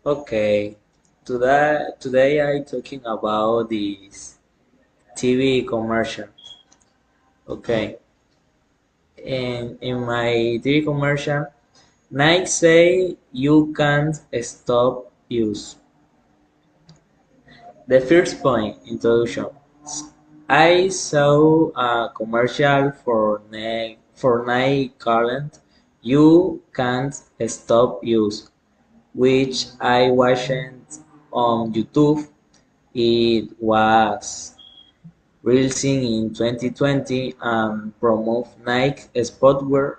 Okay, today I talking about this TV commercial. Okay, and in my TV commercial, Nike say you can't stop use. The first point, introduction. I saw a commercial for Nike called "You Can't Stop Use," which I watched on YouTube. It was released in 2020 and promote Nike sportwear.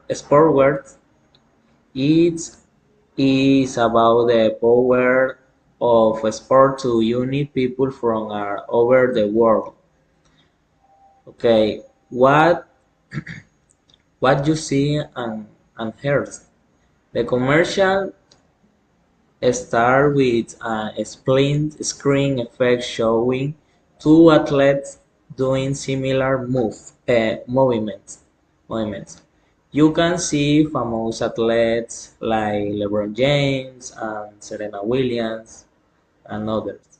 It is about the power of sport to unite people from all over the world. Okay, what you see and hear? The commercial start with a split screen effect showing two athletes doing similar movements. You can see famous athletes like LeBron James and Serena Williams and others.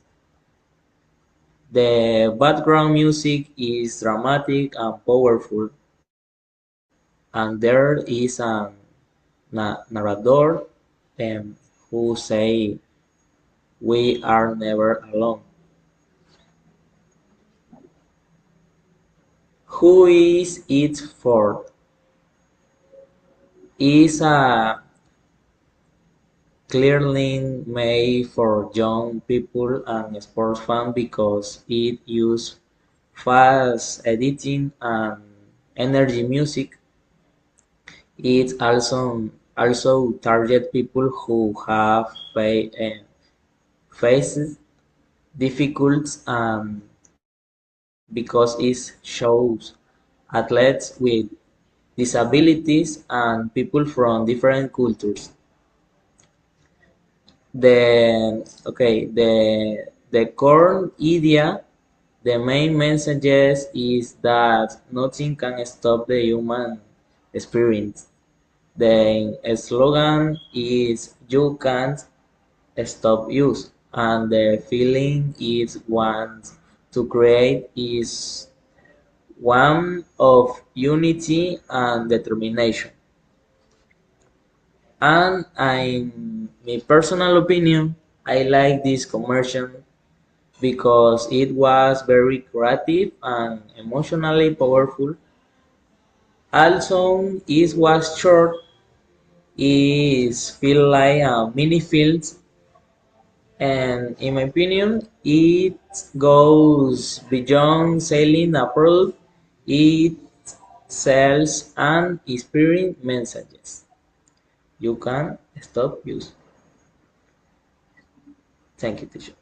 The background music is dramatic and powerful, and there is a narrator um, who say, "We are never alone." Who is it for? Is a clearly made for young people and sports fans because it uses fast editing and energy music. It also target people who have faced difficulties because it shows athletes with disabilities and people from different cultures. The core idea, the main messages is that nothing can stop the human experience. The slogan is "You can't stop use," and the feeling it wants to create is one of unity and determination. And in my personal opinion, I like this commercial because it was very creative and emotionally powerful. Also, it was short. It feel like a mini film, and in my opinion, it goes beyond selling a product. It sells and inspiring messages. You can stop use. Thank you, teacher.